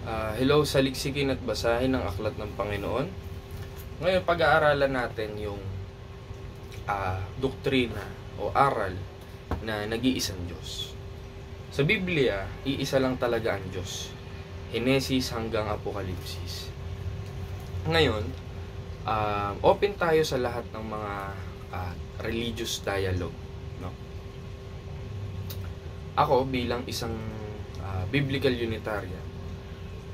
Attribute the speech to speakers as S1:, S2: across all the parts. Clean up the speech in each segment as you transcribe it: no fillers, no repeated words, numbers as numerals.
S1: Hello, saliksikin at basahin ng aklat ng Panginoon. Ngayon, pag-aaralan natin yung doktrina o aral na nag-iisang Diyos. Sa Biblia, iisa lang talaga ang Diyos. Henesis hanggang Apokalipsis. Ngayon, open tayo sa lahat ng mga religious dialogue. No? Ako, bilang isang biblical Unitarian,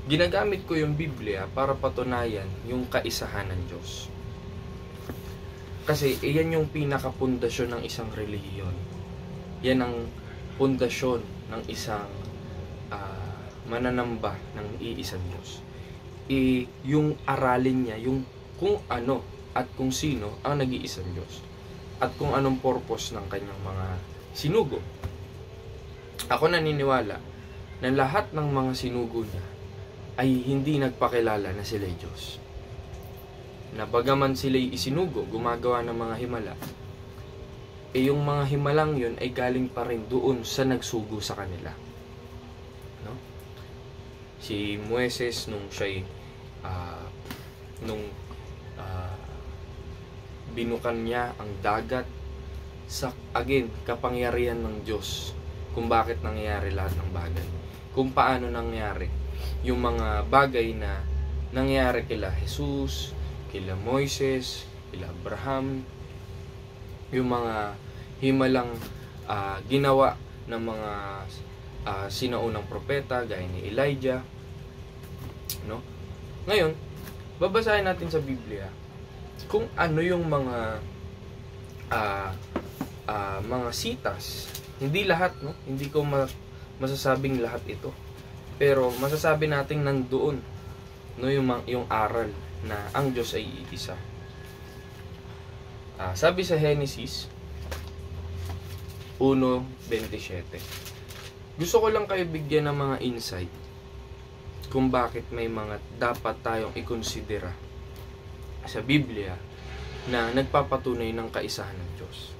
S1: ginagamit ko yung Biblia para patunayan yung kaisahan ng Diyos. Kasi iyan yung pinakapundasyon ng isang relihiyon. Yan ang pundasyon ng isang mananamba ng iisang Diyos. Yung aralin niya, yung kung ano at kung sino ang nag-iisang Diyos. At kung anong purpose ng kanyang mga sinugo. Ako naniniwala na lahat ng mga sinugo niya ay hindi nagpakilala na sila'y Diyos. Na bagaman sila'y isinugo, gumagawa ng mga himala, yung mga himalang yun ay galing pa rin doon sa nagsugo sa kanila. No? Si Moises, nung siya'y binukan niya ang dagat, sa kapangyarihan ng Diyos kung bakit nangyayari lahat ng bagay. Kung paano nangyari yung mga bagay na nangyari kila Jesus, kila Moises, kila Abraham, yung mga himalang ginawa ng mga sinaunang propeta gaya ni Elijah, no? Ngayon, babasahin natin sa Biblia kung ano yung mga sitas. Hindi lahat, no? Hindi ko masasabing lahat ito. Pero masasabi nating nandoon, no, yung aral na ang Diyos ay iisa. Sabi sa Genesis 1:27. Gusto ko lang kayo bigyan ng mga insight kung bakit may mga dapat tayong ikonsidera sa Biblia na nagpapatunay ng kaisahan ng Diyos.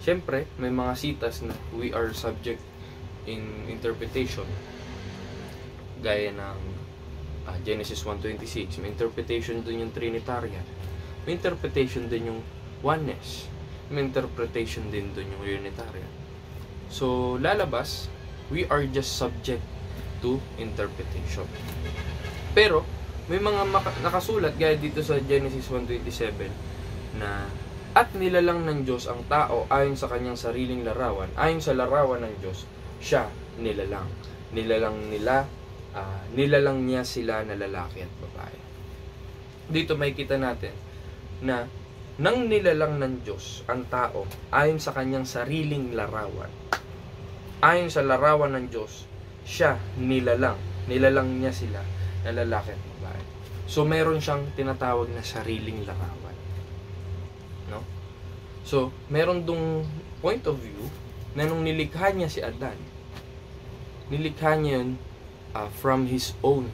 S1: Siyempre, may mga sitas na we are subject in interpretation. Gaya ng Genesis 1:26, may interpretation dun yung Trinitarian. May interpretation din yung oneness. May interpretation din dun yung Unitarian. So, lalabas, we are just subject to interpretation. Pero, may mga nakasulat, gaya dito sa Genesis 1:27, na at nilalang ng Diyos ang tao ayon sa kanyang sariling larawan. Ayon sa larawan ng Diyos, siya nilalang. Nilalang niya sila na lalaki at babae. Dito makikita natin na nang nilalang ng Diyos ang tao ayon sa kanyang sariling larawan. Ayon sa larawan ng Diyos, siya nilalang. Nilalang niya sila na lalaki at babae. So meron siyang tinatawag na sariling larawan. No? So, meron dong point of view na nung nilikha niya si Adan, nilikha niya yun from his own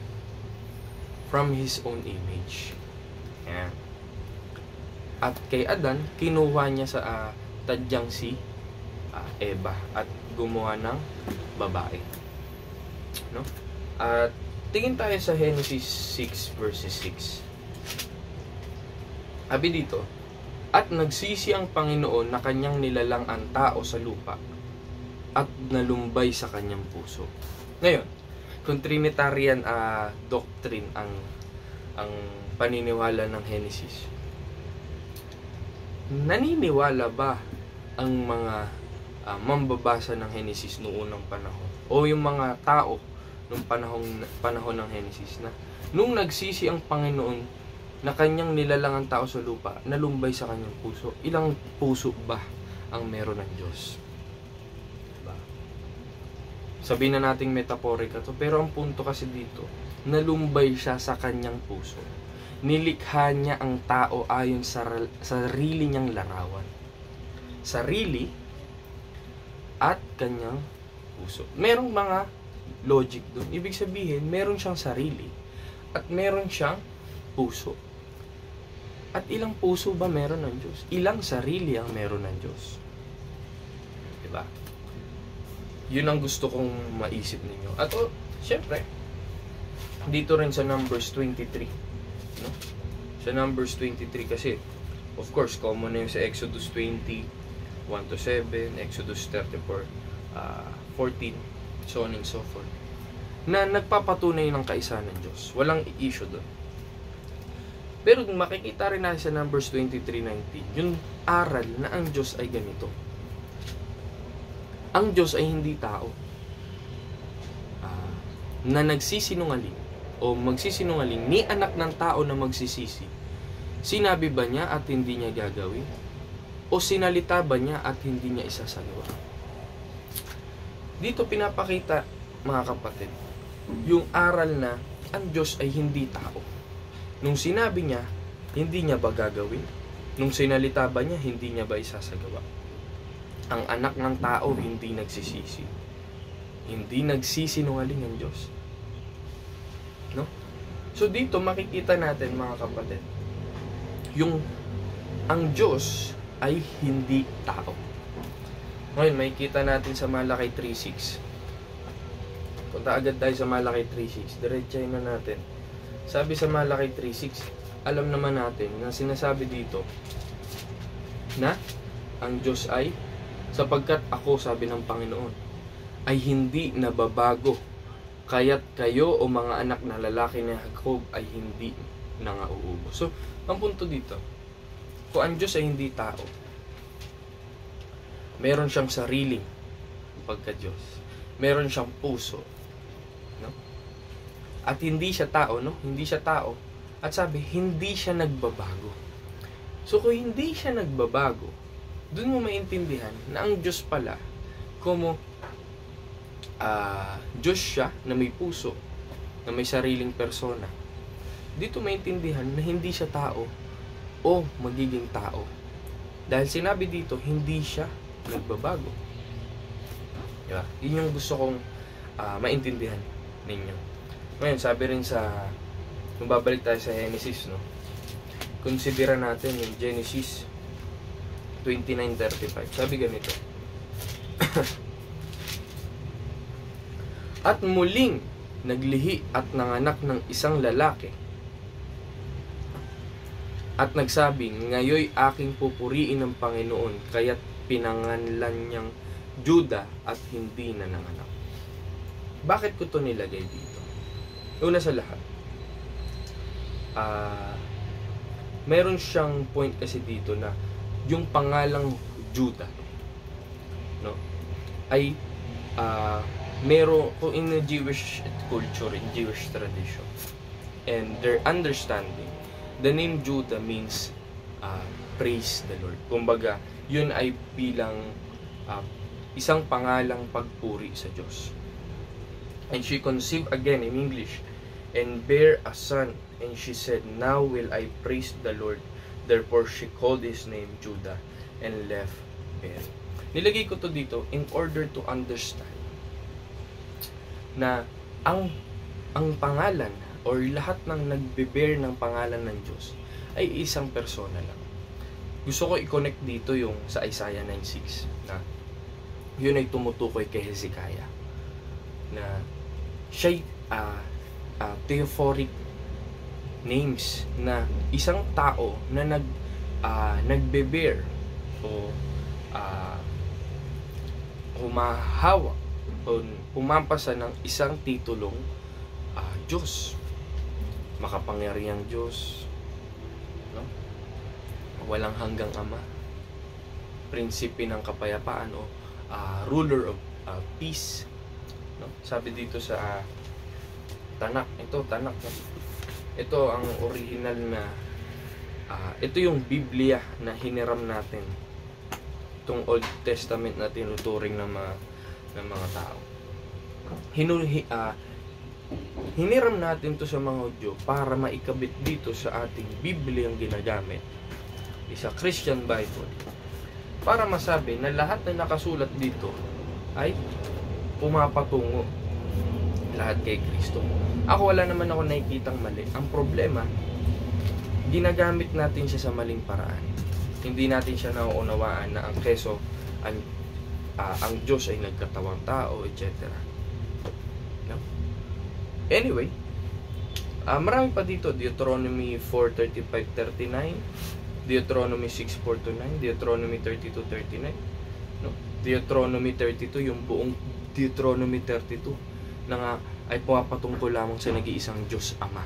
S1: image. Ayan. At kay Adan, kinuha niya sa tadyang si Eva at gumawa ng babae. No? At tingin tayo sa Genesis 6 verses 6. Sabi dito, at nagsisi ang Panginoon na kanyang nilalang ang tao sa lupa at nalumbay sa kanyang puso. Ngayon, kung Trinitarian doctrine ang paniniwala ng Genesis, naniniwala ba ang mga mambabasa ng Genesis noong unang panahon o yung mga tao noong panahon ng Genesis na nung nagsisi ang Panginoon na kanyang nilalang ang tao sa lupa, nalumbay sa kanyang puso? Ilang puso ba ang meron ng Diyos? Diba? Sabihin na nating metaphorical to, pero ang punto kasi dito, nalumbay siya sa kanyang puso. Nilikha niya ang tao ayon sa sarili niyang larawan. Sarili at kanyang puso. Merong mga logic doon. Ibig sabihin, meron siyang sarili at meron siyang puso. At ilang puso ba meron ng Diyos? Ilang sarili ang meron ng Diyos? Diba? Yun ang gusto kong maisip ninyo. At syempre, dito rin sa Numbers 23, no? Sa Numbers 23 kasi, of course, common na yung sa Exodus 20, 1 to 7, Exodus 34, 14, so on and so forth, na nagpapatunay ng kaisa ng Diyos. Walang issue doon. Pero makikita rin natin sa Numbers 23:19, yung aral na ang Diyos ay ganito. Ang Diyos ay hindi tao na nagsisinungaling o magsisinungaling ni anak ng tao na magsisisi. Sinabi ba niya at hindi niya gagawin? O sinalita ba niya at hindi niya isasagawa? Dito pinapakita, mga kapatid, yung aral na ang Diyos ay hindi tao. Nung sinabi niya, hindi niya ba gagawin? Nung sinalita ba niya, hindi niya ba isasagawa? Ang anak ng tao hindi nagsisisi. Hindi nagsisinungaling ang Diyos. No? So dito makikita natin, mga kapatid, yung ang Diyos ay hindi tao. Ngayon, makikita natin sa Malakay 3:6. Punta agad tayo sa Malakay 3:6. Diretsahin na natin. Sabi sa Malakay 3:6, alam naman natin na sinasabi dito na ang Diyos ay, sapagkat ako, sabi ng Panginoon, ay hindi nababago, kaya't kayo o mga anak na lalaki ni Jacob ay hindi nangauubos. So, ang punto dito, kung ang Diyos ay hindi tao, meron siyang sariling pagka-Diyos. Meron siyang puso. No? At hindi siya tao, no? Hindi siya tao. At sabi, hindi siya nagbabago. So, kung hindi siya nagbabago, dun mo maintindihan na ang Diyos pala, como Diyos siya na may puso, na may sariling persona. Dito maintindihan na hindi siya tao o magiging tao. Dahil sinabi dito, hindi siya nagbabago. Diba? Yun yung gusto kong maintindihan ninyo. Ngayon, sabi rin sa, kung babalik tayo sa Genesis, no? Konsidera natin yung Genesis 29:35. Sabi ganito. At muling naglihi at nanganak ng isang lalaki. At nagsabi, ngayoy aking pupuriin ng Panginoon, kaya't pinanganlan niyang Juda at hindi na nanganak. Bakit ko to nilagay dito? Una sa lahat, meron siyang point kasi dito na yung pangalang Juda, no, ay kung in a Jewish culture, in Jewish tradition, and their understanding, the name Judah means praise the Lord. Kumbaga, yun ay bilang isang pangalang pagpuri sa Diyos. And she conceived again in English, and bare a son, and she said, now will I praise the Lord. Therefore she called his name Judah, and left bearing. Nilagay ko to dito in order to understand na ang pangalan or lahat ng nagbe-bear ng pangalan ng Diyos ay isang persona lang. Gusto ko i-connect dito yung sa Isaiah 9:6 na yun ay tumutukoy kay Hezekiah na siya'y theophoric names na isang tao na nagbe-bear o humahawak o pumampasa ng isang titulong Diyos. Makapangyarihang Diyos, no? Walang hanggang Ama, prinsipe ng kapayapaan o ruler of peace, no? Sabi dito sa Tanak, ito ang original na ito yung Biblia na hiniram natin, itong Old Testament na tinuturing ng mga tao. Hiniram natin to sa mga Hudyo para maikabit dito sa ating Biblia ang ginagamit, isa Christian Bible, para masabi na lahat na nakasulat dito ay pumapatungo lahat kay Kristo. Wala naman ako nakikitang mali. Ang problema, ginagamit natin siya sa maling paraan. Hindi natin siya nauunawaan na ang keso ang Diyos ay nagkatawang tao, etc. No? Anyway, Marami pa dito, Deuteronomy 4:35-39, Deuteronomy 6:4-9, Deuteronomy 32:39, no? Deuteronomy 32, yung buong Deuteronomy 32 na nga ay pumapatungkol lamang sa nag-iisang Diyos Ama.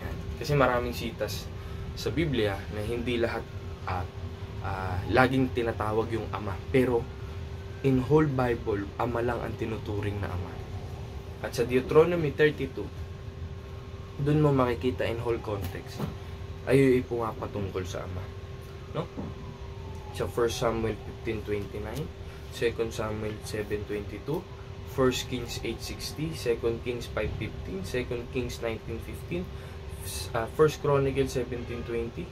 S1: Yan. Kasi maraming sitas sa Biblia na hindi lahat laging tinatawag yung Ama, pero in whole Bible, Ama lang ang tinuturing na Ama. At sa Deuteronomy 32, doon mo makikita in whole context ay pumapatungkol sa Ama, no? Sa 1 Samuel 15:29, 2 Samuel 7:22, 1 Kings 8:60, 2 Kings 5:15, 2 Kings 19:15, 1 Chronicles 17:20,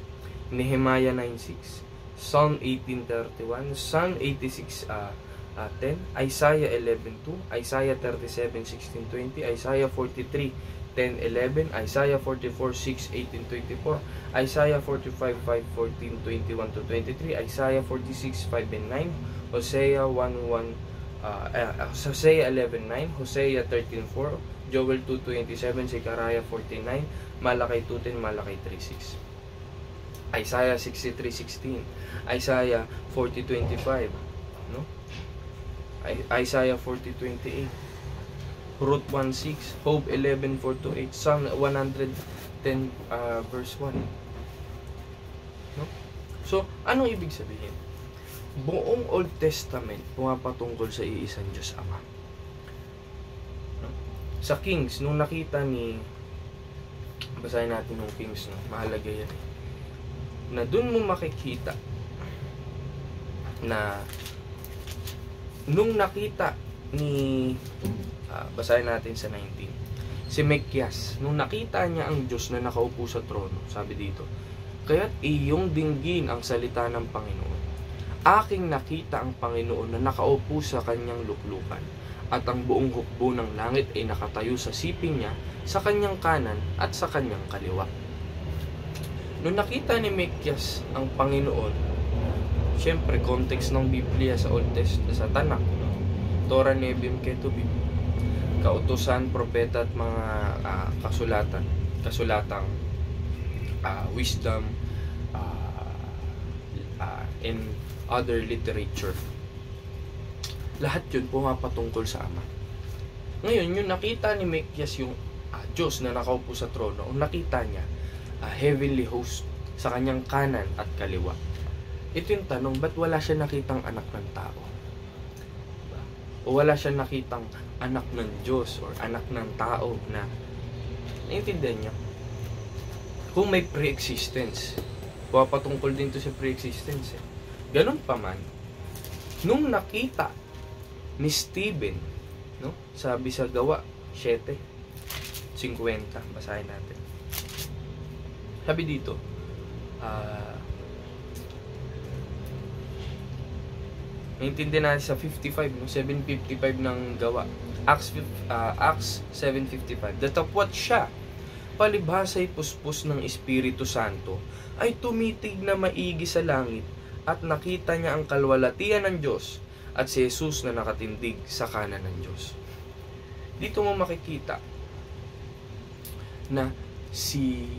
S1: Nehemiah 9:6, Psalm 18:31, Psalm 86:10, Isaiah 11:2, Isaiah 37:16-20, Isaiah 43:10-11, Isaiah 44:6-18-24, Isaiah 45:5-14-21-23, Isaiah 46:5-9, Hosea 11:9, Hosea 13:4, Joel 2:27, Zechariah 4:9, Malakay 2:10, Malakay 3:6, Isaiah 63:16, Isaiah 40:25, no? Isaiah 40:28, Ruth 1:6, Job 11:4-8, Psalm 110 verse 1. No? So, anong ibig sabihin? Buong Old Testament pumapatungkol sa iisang Diyos Ama. No? Sa Kings, nung nakita ni, basahin natin yung Kings, no? Mahalaga yan. Na dun mo makikita na nung nakita ni basahin natin sa 19, si Mekias, nung nakita niya ang Diyos na nakaupo sa trono, sabi dito, kaya't iyong dinggin ang salita ng Panginoon. Aking nakita ang Panginoon na nakaupo sa kanyang luklukan, at ang buong hukbo ng langit ay nakatayo sa siping niya, sa kanyang kanan at sa kanyang kaliwa. Nung nakita ni Mekias ang Panginoon, siyempre, context ng Biblia sa Old Testament, sa Tanakh, no? Torah, Nevi'im, Ketuvim, kautusan, propeta at mga kasulatang wisdom and other literature. Lahat yun pumapatungkol sa Ama. Ngayon, yung nakita ni Mekias yung Diyos na nakaupo sa trono, nakita niya heavenly host sa kanyang kanan at kaliwa. Ito yung tanong, ba't wala siya nakitang anak ng tao? Diba? O wala siya nakitang anak ng Diyos or anak ng tao na naintindihan niya? Kung may pre-existence, papatungkol din to sa pre-existence. Ganun pa man, nung nakita ni Stephen, no? Sabi sa Gawa 7:50, basahin natin. Sabi dito, naintindihan natin sa 55, no? 7:55 ng Gawa. Acts 7:55. Datapwat siya, palibhasa'y puspos ng Espiritu Santo, ay tumitig na maigi sa langit, at nakita niya ang kalwalatian ng Diyos, at si Jesus na nakatindig sa kanan ng Diyos. Dito mo makikita na si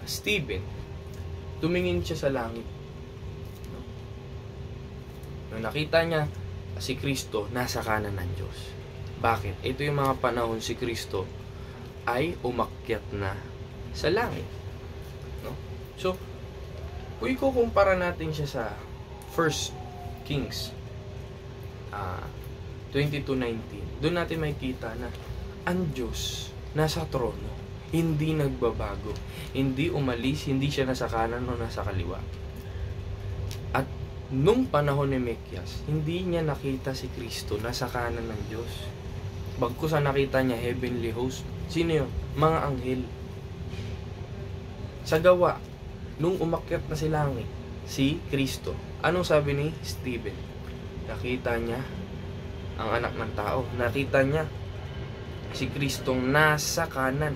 S1: Stephen, tumingin siya sa langit. Nung nakita niya si Kristo, nasa kanan ng Diyos. Bakit? Ito yung mga panahon si Kristo ay umakyat na sa langit. No? So, kung ikukumpara natin siya sa 1 Kings 22:19, doon natin makikita na ang Diyos nasa trono, hindi nagbabago, hindi umalis, hindi siya nasa kanan o nasa kaliwa. At nung panahon ni Mekias, hindi niya nakita si Kristo nasa kanan ng Diyos. Bagkus ang nakita niya heavenly host. Sino yun? Mga anghel. Sa Gawa, nung umakyat na si langit, si Kristo, anong sabi ni Stephen? Nakita niya ang anak ng tao. Nakita niya si Kristong nasa kanan,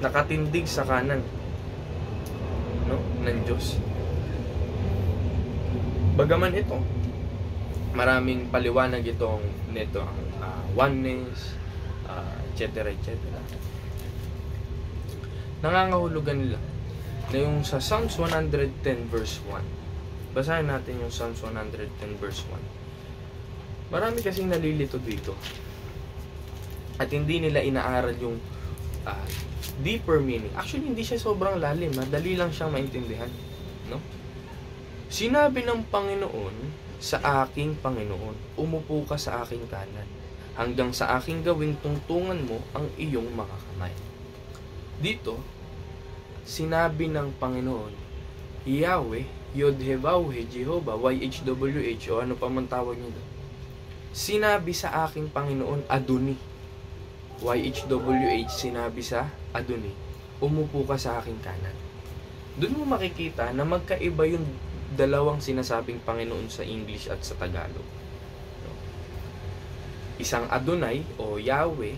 S1: nakatindig sa kanan, no, ng Diyos. Bagaman ito, maraming paliwanag itong nito, ang oneness, etc. etc. nangangahulugan nila na yung sa Psalms 110 verse 1. Basahin natin yung Psalms 110 verse 1. Marami kasing nalilito dito at hindi nila inaaral yung deeper meaning. Actually, hindi siya sobrang lalim. Madali lang siyang maintindihan. No? Sinabi ng Panginoon sa aking Panginoon, umupo ka sa aking kanan, hanggang sa aking gawing tungtungan mo ang iyong mga kamay. Dito, sinabi ng Panginoon, Yahweh, Yod-Heh-Vah-Heh, Jehovah, YHWH, o ano pa man tawag niyo doon. Sinabi sa aking Panginoon, Adoni. YHWH, sinabi sa Adoni, umupo ka sa aking kanan. Doon mo makikita na magkaiba yung dalawang sinasabing Panginoon sa English at sa Tagalog. Isang Adonai o Yahweh,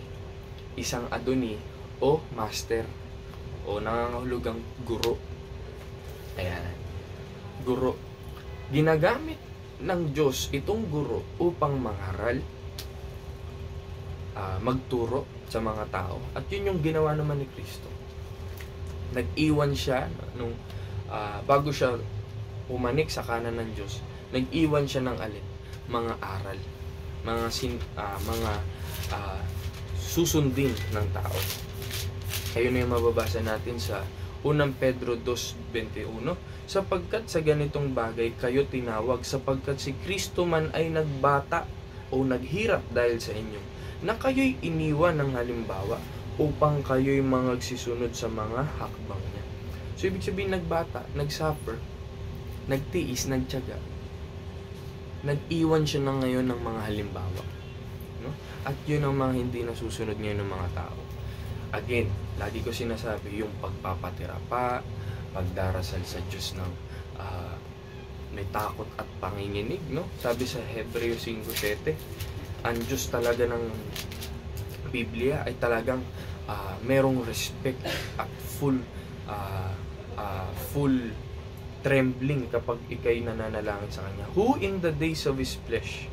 S1: isang Adoni o Master o nangangahulugang guro. Ayan. Guro. Ginagamit ng Diyos itong guro upang mangaral, magturo sa mga tao. At yun yung ginawa naman ni Kristo. Nag-iwan siya nung bago siya umanik sa kanan ng Diyos. Nag-iwan siya ng alin? Mga aral, mga susundin ng tao. Ayun na yung mababasa natin sa 1 Pedro 2:21, sapagkat sa ganitong bagay kayo tinawag, sapagkat si Kristo man ay nagbata o naghirap dahil sa inyo, na kayo'y iniwan ng halimbawa upang kayo'y magsisunod sa mga hakbang niya. So, ibig sabihin, nagbata, nagsuffer, nagtiis, nagtiyaga. Nag-iwan siya ng ngayon ng mga halimbawa. No? At yun ang mga hindi nasusunod ngayon ng mga tao. Again, lagi ko sinasabi, yung pagpapatira pa, pagdarasal sa Diyos ng may takot at panginginig, no? Sabi sa Hebreo 5:7, ang Diyos talaga ng Biblia ay talagang merong respect at full trembling kapag ikay nananalangin sa Kanya. Who in the days of His flesh,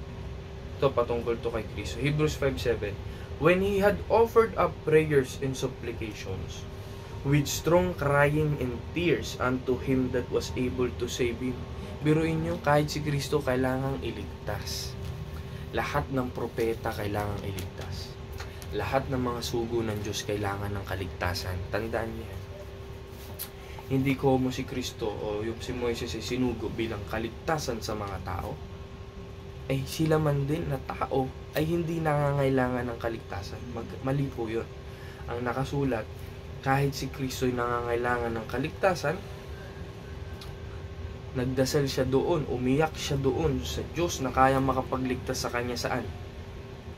S1: ito patungkol to kay Kristo, Hebrews 5:7, when He had offered up prayers and supplications with strong crying and tears unto Him that was able to save Him. Biruin nyo, kahit si Kristo kailangang iligtas. Lahat ng propeta kailangang iligtas. Lahat ng mga sugo ng Diyos kailangan ng kaligtasan. Tandaan niyo yan. Hindi ko mo si Kristo o yung si Moises ay sinugo bilang kaligtasan sa mga tao. Ay sila man din na tao ay hindi nangangailangan ng kaligtasan. Mali po yun. Ang nakasulat, kahit si Kristo ay nangangailangan ng kaligtasan, nagdasal siya doon, umiyak siya doon sa Diyos na kaya makapagligtas sa Kanya saan?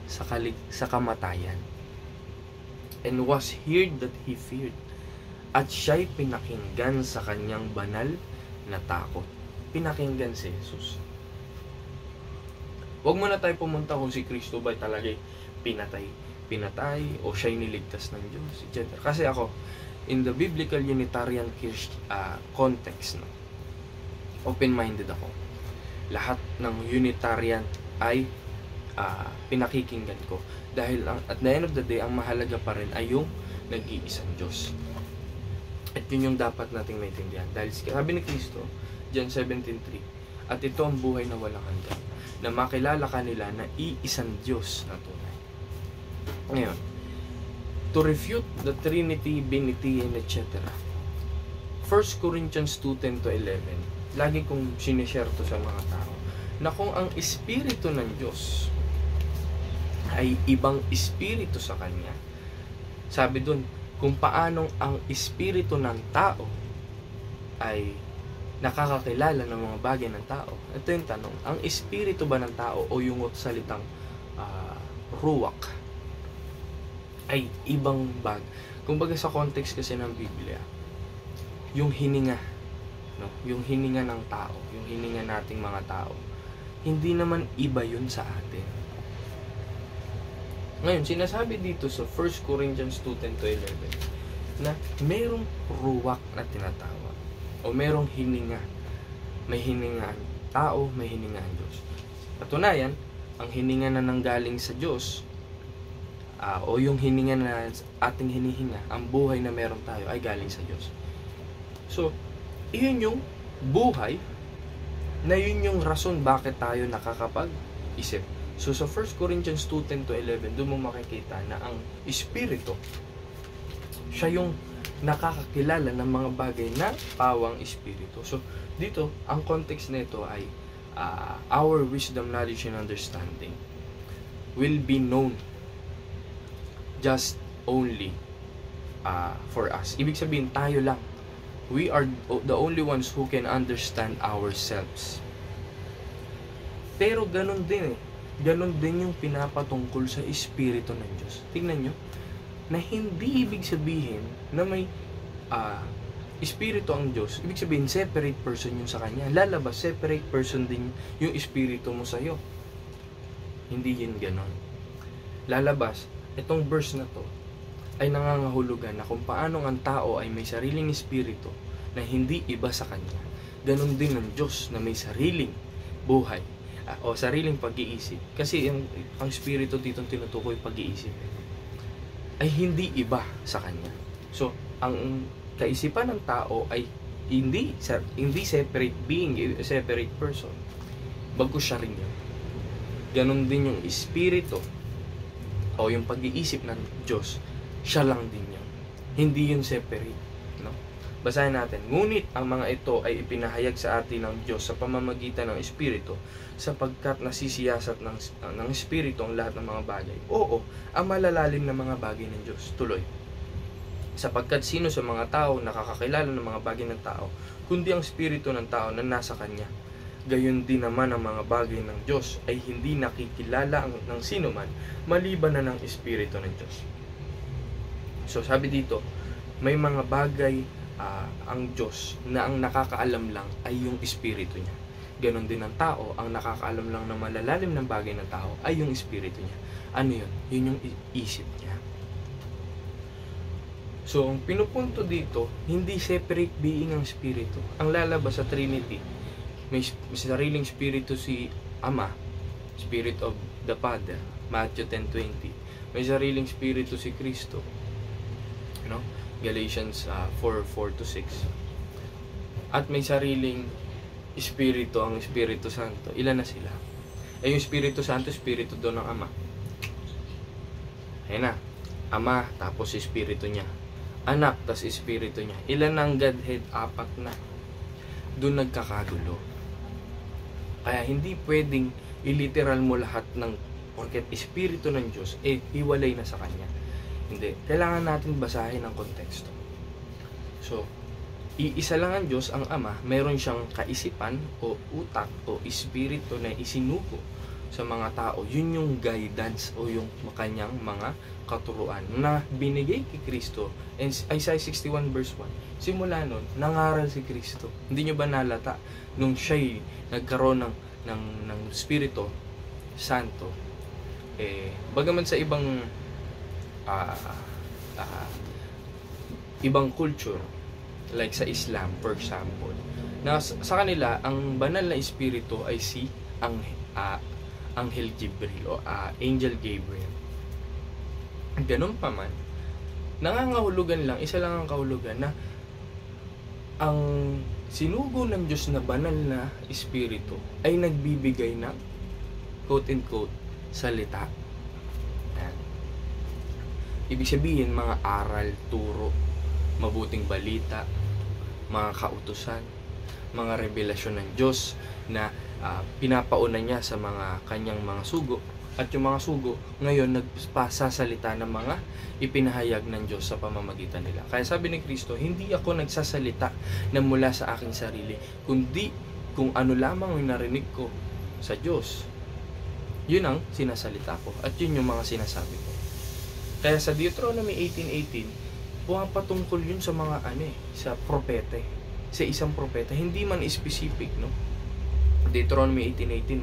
S1: Sa kamatayan. And was heard that He feared. At siya'y pinakinggan sa Kanyang banal na takot. Pinakinggan si Jesus. Huwag muna tayo pumunta kung si Kristo ba talaga'y pinatay o siya'y niligtas ng Diyos, etc. Kasi ako, in the biblical Unitarian context, no, open-minded ako. Lahat ng Unitarian ay pinakikinggan ko. Dahil at the end of the day, ang mahalaga pa rin ay yung nag-iisang Diyos. At yun yung dapat nating maintindihan. Dahil sabi ni Kristo, John 17:3, at ito ang buhay na walang hanggan, na makilala kanila na iisang Diyos na tunay. Ngayon, to refute the Trinity, Binity, and etc. 1 Corinthians 2:10-11, lagi kong sinishare to sa mga tao, na kung ang Espiritu ng Diyos ay ibang Espiritu sa Kanya, sabi dun, kung paanong ang Espiritu ng tao ay nakakakilala ng mga bagay ng tao. Ito yung tanong, ang Espiritu ba ng tao o yung salitang ruwak ay ibang bag? Kung baga sa context kasi ng Biblia, yung hininga, no? Yung hininga ng tao, yung hininga nating mga tao, hindi naman iba yun sa atin. Ngayon, sinasabi dito sa 1 Corinthians 2:10-11 na merong ruwak na tinatawag o merong hininga. May hininga ang tao, may hininga ang Diyos. Patunayan, ang hininga na nanggaling sa Diyos o yung hininga na ating hinihinga, ang buhay na meron tayo ay galing sa Diyos. So, iyon yung buhay na yun yung rason bakit tayo nakakapag-isip. So, sa 1 Corinthians 2:10-11, doon mo makikita na ang Espiritu, siya yung nakakakilala ng mga bagay na pawang Espiritu. So, dito, ang context nito ay our wisdom, knowledge, and understanding will be known just only for us. Ibig sabihin, tayo lang. We are the only ones who can understand ourselves. Pero ganun din Ganun din yung pinapatungkol sa Espiritu ng Diyos. Tingnan nyo, na hindi ibig sabihin na may Espiritu ang Diyos. Ibig sabihin, separate person yun sa Kanya. Lalabas, separate person din yung Espiritu mo sa'yo. Hindi yun ganon. Lalabas, itong verse na to ay nangangahulugan na kung paano ang tao ay may sariling espiritu na hindi iba sa kanya. Ganon din ang Diyos na may sariling buhay o sariling pag-iisip. Kasi ang espiritu dito tinutukoy pag-iisip ay hindi iba sa kanya. So, ang kaisipan ng tao ay hindi separate being, separate person. Bagkus siya rin yun. Ganon din yung espiritu o yung pag-iisip ng Diyos, siya lang din yun. Hindi yun separate. No? Basahin natin. Ngunit ang mga ito ay ipinahayag sa atin ng Diyos sa pamamagitan ng Espiritu, sapagkat nasisiyasat ng Espiritu ang lahat ng mga bagay. Oo, ang malalalim na mga bagay ng Diyos. Tuloy. Sapagkat sino sa mga tao nakakakilala ng mga bagay ng tao, kundi ang Espiritu ng tao na nasa kanya. Gayon din naman ang mga bagay ng Diyos ay hindi nakikilala ng sino man maliban na ng Espiritu ng Diyos. So sabi dito, may mga bagay ang Diyos na ang nakakaalam lang ay yung Espiritu niya. Ganon din ang tao, ang nakakaalam lang ng malalalim ng bagay ng tao ay yung Espiritu niya. Ano yun? Yun yung isip niya. So ang pinupunto dito, hindi separate being ang Espiritu. Ang lalabas sa Trinity, may sariling Espiritu si Ama, Spirit of the Father, Matthew 10:20. May sariling Espiritu si Kristo, Galatians 4:4-6. At may sariling Espiritu ang Espiritu Santo. Ilan na sila? Yung Espiritu Santo, Espiritu doon ng Ama. Ayan na. Ama, tapos Espiritu niya. Anak, tapos Espiritu niya. Ilan ang Godhead? 4 na. Doon nagkakagulo. Kaya hindi pwedeng iliteral mo lahat ng porket Espiritu ng Diyos, hiwalay na sa Kanya. Hindi. Kailangan natin basahin ang konteksto. So, iisa lang ang Diyos, ang Ama. Meron siyang kaisipan o utak o espiritu na isinuko sa mga tao. Yun yung guidance o yung kanyang mga katuruan na binigay kay Kristo. And Isaiah 61 verse 1. Simula nun, nangaral si Kristo. Hindi nyo ba nalata nung siya'y nagkaroon ng Espiritu Santo? Bagaman sa ibang culture, like sa Islam, for example, na sa kanila, ang banal na espiritu ay si Anghel Gabriel o Angel Gabriel. Ganun pa man, nangangahulugan lang, isa lang ang kahulugan na ang sinugo ng Diyos na banal na espiritu ay nagbibigay ng quote-unquote salita. Yan. Ibig sabihin, mga aral, turo, mabuting balita, mga kautusan, mga revelasyon ng Diyos na pinapauna niya sa mga kanyang mga sugo. At yung mga sugo, ngayon nagpasasalita ng mga ipinahayag ng Diyos sa pamamagitan nila. Kaya sabi ni Kristo, hindi ako nagsasalita na mula sa aking sarili, kundi kung ano lamang yung narinig ko sa Diyos. Yun ang sinasalita ko. At yun yung mga sinasabi ko. Kaya sa Deuteronomy 18:18, pumapatungkol yun sa mga sa propete. Sa isang propeta. Hindi man specific, no? Deuteronomy 18:18,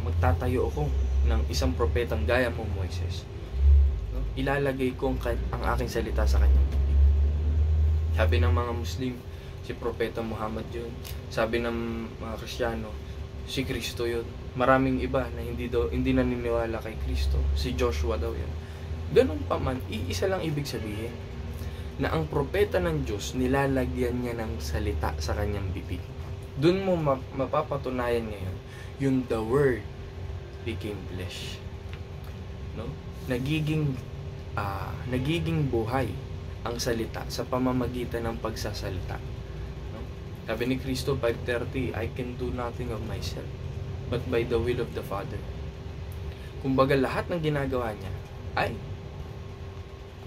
S1: magtatayo ako ng isang propetang gaya mo, Moises. No? Ilalagay ko ang aking salita sa kanya. Sabi ng mga Muslim, si Propeta Muhammad yun. Sabi ng mga Kristiyano, si Kristo yun. Maraming iba na hindi naniniwala kay Kristo. Si Joshua daw yan. Ganun pa man, iisa lang ibig sabihin na ang propeta ng Diyos, nilalagyan niya ng salita sa kanyang bibig. Doon mo mapapatunayan ngayon yung the Word became flesh. No? Nagiging buhay ang salita sa pamamagitan ng pagsasalita. No? Sabi ni Kristo 5:30, I can do nothing of myself, but by the will of the Father. Kumbaga lahat ng ginagawa niya ay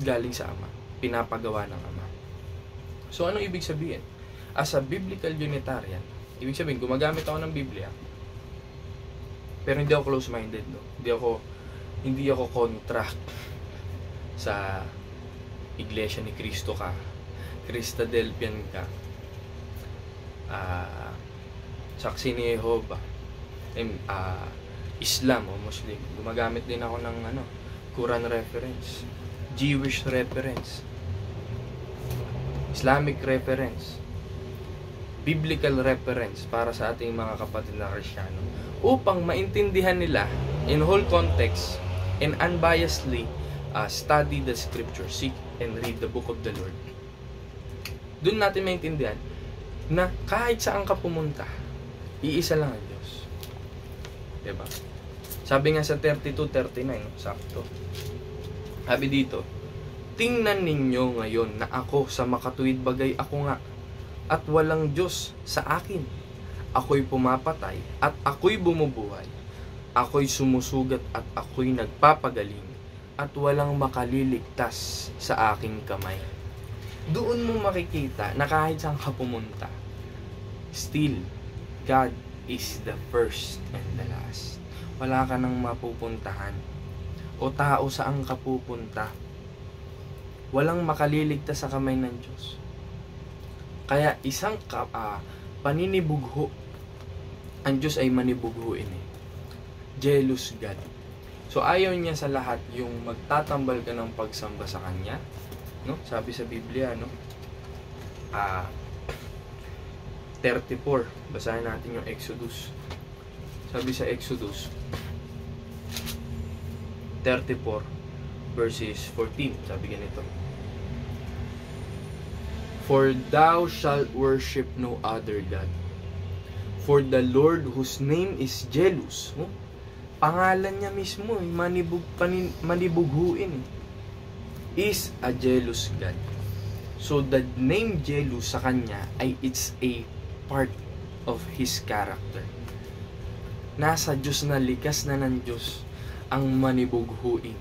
S1: galing sa Ama, pinapagawa ng Ama. So ano ibig sabihin? As a biblical Unitarian, ibig sabihin gumagamit ako ng Biblia, pero hindi ako close-minded, no? Hindi ako kontra sa Iglesia ni Cristo ka, Christadelphian ka, Saksi ni Jehovah, Islam o Muslim. Gumagamit din ako ng Quran reference, Jewish reference, Islamic reference, biblical reference para sa ating mga kapatid na Kristiyano, upang maintindihan nila in whole context and unbiasedly study the scripture, seek and read the book of the Lord. Doon natin maintindihan na kahit saan ka pumunta, iisa lang ang Diyos. Diba? Sabi nga sa 32:39, sakto. Sabi dito, tingnan ninyo ngayon na ako sa makatuwid bagay ako nga, at walang Diyos sa akin. Ako'y pumapatay at ako'y bumubuhay. Ako'y sumusugat at ako'y nagpapagaling, at walang makaliligtas sa aking kamay. Doon mo makikita na kahit saan ka pumunta, still, God is the first and the last. Wala ka nang mapupuntahan o tao saan ka pupunta, walang makaliligtas sa kamay ng Diyos. Kaya isang paninibugho, ang Diyos ay manibughuin Jealous God. So ayaw niya sa lahat yung magtatambal ka ng pagsamba sa Kanya, no? Sabi sa Biblia, no? 34, basahin natin yung Exodus. Sabi sa Exodus 34 verses 14, sabi ganito, For thou shalt worship no other God, for the Lord whose name is jealous, pangalan niya mismo, manibughuin, is a jealous God. So the name jealous sa Kanya ay it's a part of His character. Nasa Diyos na, likas na ng Diyos ang manibughuin,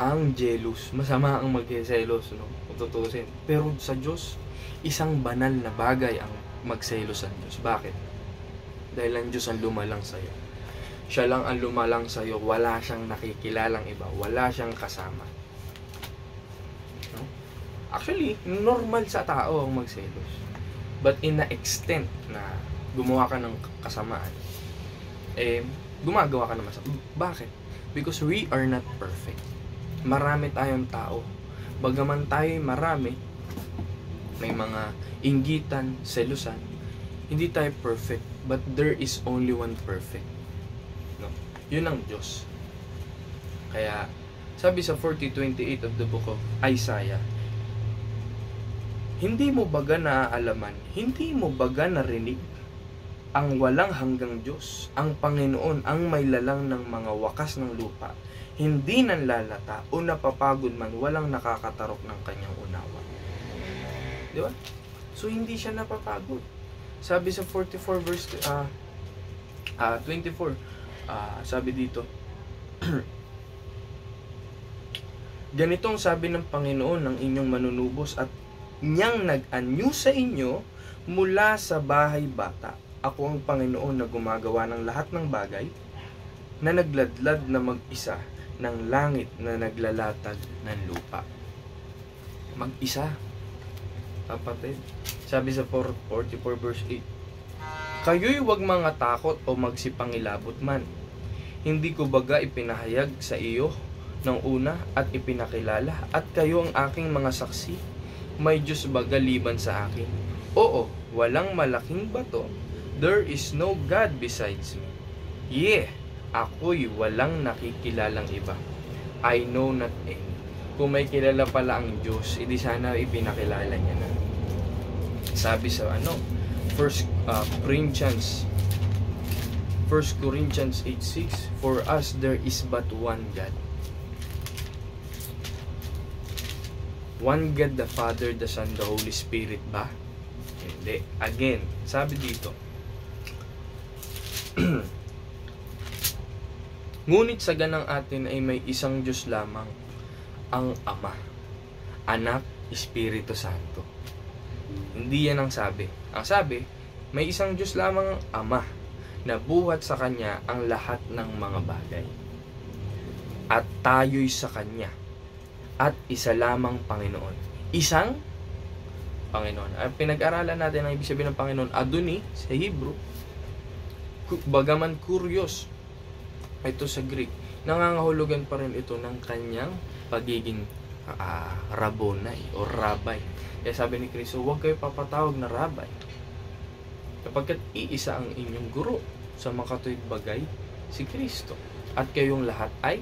S1: ang jealous. Masama ang magselos, no? Kung tutusin. Pero sa Diyos, isang banal na bagay ang magselos ang Diyos. Bakit? Dahil ang Diyos ang lumalang sa'yo. Siya lang ang lumalang sa'yo. Wala siyang nakikilalang iba. Wala siyang kasama. No? Actually, normal sa tao ang magselos. But in the extent na gumawa ka ng kasamaan, gumagawa ka ng masama. Bakit? Because we are not perfect. Marami tayong tao. Bagaman tayo marami, may mga inggitan, selusan, hindi tayo perfect. But there is only one perfect. No? Yun ang Diyos. Kaya, sabi sa 40:28 of the book of Isaiah, hindi mo baga naaalaman, hindi mo baga narinig ang walang hanggang Diyos, ang Panginoon, ang may lalang ng mga wakas ng lupa, hindi nanlalata o napapagod man, walang nakakatarok ng kanyang unawa. Di ba? So, hindi siya napapagod. Sabi sa 44 verse 24, sabi dito, ganitong sabi ng Panginoon ng inyong manunubos at niyang nag-anyo sa inyo mula sa bahay bata. Ako ang Panginoon na gumagawa ng lahat ng bagay, na nagladlad na mag-isa ng langit na naglalatag ng lupa. Mag-isa, kapatid. Sabi sa 44 verse 8, kayo'y wag mga takot o magsipangilabot man. Hindi ko baga ipinahayag sa iyo ng una at ipinakilala, at kayo ang aking mga saksi. May Diyos baga liban sa akin? Oo, walang malaking bato. There is no God besides me. Ako'y walang nakikilalang iba. I know not any. Kung may kilala pala ang Diyos, edi sana ipinakilala niya na. Sabi sa First Corinthians 8:6, for us there is but one God. One God, the Father, the Son, the Holy Spirit ba? Hindi. Again, sabi dito, ngunit sa ganang atin ay may isang Diyos lamang, ang Ama, Anak, Espiritu Santo. Hindi yan ang sabi. Ang sabi, may isang Diyos lamang ang Ama, na buhat sa Kanya ang lahat ng mga bagay. At tayo'y sa Kanya. At isa lamang Panginoon. Isang Panginoon. Pinag-aralan natin ang ibig sabihin ng Panginoon, Adoni, sa Hebrew. Bagaman kurios, ito sa Greek, nangangahulugan pa rin ito ng Kanyang pagiging Rabboni o Rabbi. Kaya sabi ni Kristo, huwag kayo papatawag na Rabbi, kapagkat iisa ang inyong guro sa makatuwid bagay, si Kristo. At kayong lahat ay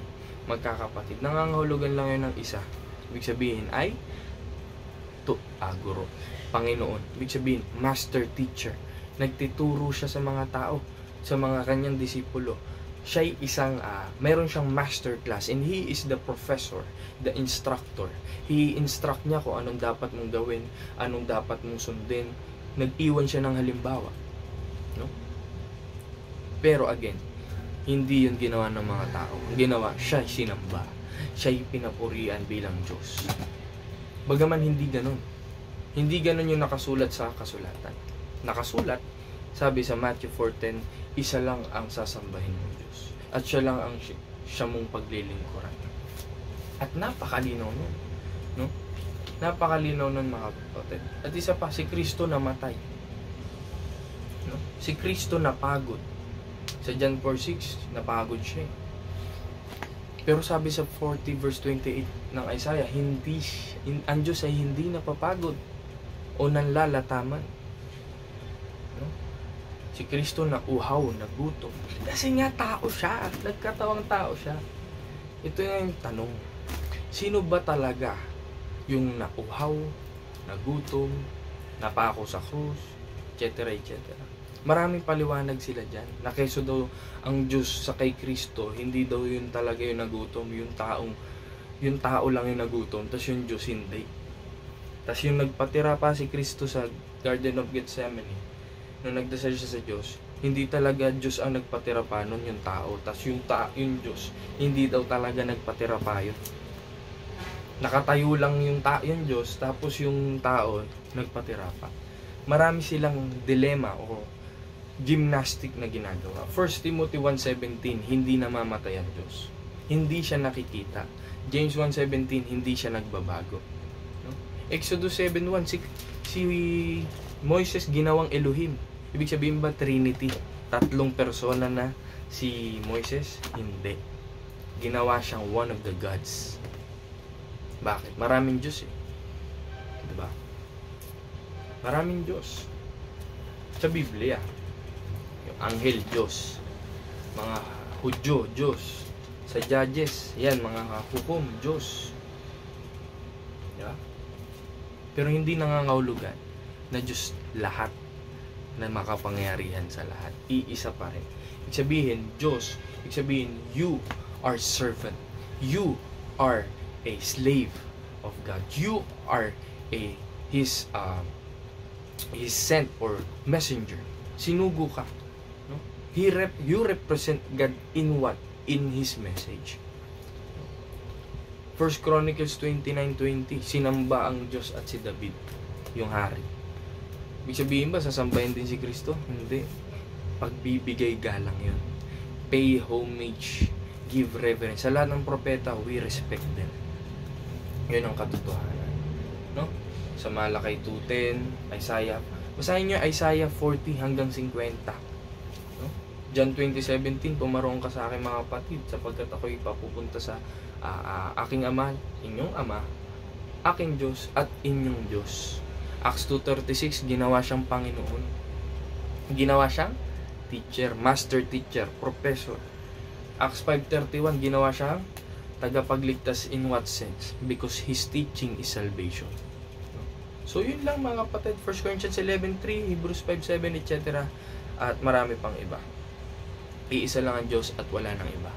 S1: magkakapatid. Nangangahulugan lang yun ng isa. Ibig sabihin ay guro, Panginoon. Ibig sabihin, master teacher. Nagtituro siya sa mga tao, sa mga kanyang disipulo. Siya'y isang, meron siyang master class, and he is the professor, the instructor. He instruct niya kung anong dapat mong gawin, anong dapat mong sundin. Nag-iwan siya ng halimbawa. No? Pero again, hindi yun ginawa ng mga tao. Ang ginawa, siya'y sinamba. Siya'y pinapurian bilang Diyos. Bagaman hindi ganun. Hindi ganun yung nakasulat sa kasulatan. Nakasulat, sabi sa Matthew 4:10, isa lang ang sasambahin ng Diyos. At siya lang ang siya mong paglilingkuran. At napakalinaw nun. No? Napakalinaw nun, mga kapatid. At isa pa, si Kristo namatay. No? Si Kristo napagod. Sa John 4:6, napagod siya. Pero sabi sa 40 verse 28 ng Isaiah, ang Diyos ay hindi napapagod o nanlalataman. No? Si Kristo na uhaw, nagutom. Kasi nga tao siya, nagkatawang tao siya. Ito yung tanong. Sino ba talaga yung nauhaw, nagutom, napako sa krus, etc. etc. Maraming paliwanag sila dyan. Na keso daw ang Diyos sa kay Kristo, hindi daw yun talaga yung nagutom, yung tao lang yung nagutom, tapos yung Diyos hindi. Tapos yung nagpatira pa si Kristo sa Garden of Gethsemane, nung nagdasal siya sa Diyos, hindi talaga Diyos ang nagpatira pa nun, yung tao. Tapos yung Diyos, hindi daw talaga nagpatira pa yun. Nakatayo lang yung Diyos, tapos yung tao nagpatira pa. Marami silang dilema o gymnastic na ginagawa. 1 Timothy 1:17, hindi namamatay ang Diyos. Hindi siya nakikita. James 1:17, hindi siya nagbabago. No? Exodus 7:1, si Moises ginawang Elohim. Ibig sabihin ba Trinity? Tatlong persona na si Moises? Hindi. Ginawa siyang one of the gods. Bakit? Maraming Diyos eh. Diba? Maraming Diyos. Sa Biblia, yung anghel Diyos, mga Hudyo Diyos, sa Judges, yan, mga hukom Diyos. Diba? Pero hindi nangangahulugan na Diyos lahat, na makapangyarihan sa lahat. Iisa pa rin. Ibig sabihin, Diyos, ibig sabihin, you are servant. You are a slave of God. You are His sent or messenger. Sinugo ka. No? You represent God in what? In His message. 1 Chronicles 29:20, sinamba ang Diyos at si David, yung hari. Ibig sabihin ba, sasambahin din si Kristo? Hindi. Pagbibigay galang yun. Pay homage. Give reverence. Sa lahat ng propeta, we respect them. Yun ang katotohanan. No? Sa Malakay 2:10, Isaiah. Basahin nyo Isaiah 40 hanggang 50. No? John 20:17, pumaroon ka sa akin mga kapatid, sapagkat ako'y papupunta sa aking ama, inyong ama, aking Diyos at inyong Diyos. Acts 2:36, ginawa siyang Panginoon. Ginawa siyang teacher, master teacher, professor. Acts 5:31, ginawa siyang tagapagligtas in what sense? Because his teaching is salvation. So yun lang mga kapatid, 1 Corinthians 11:3, Hebrews 5:7, etc. At marami pang iba. Iisa lang ang Diyos at wala nang iba.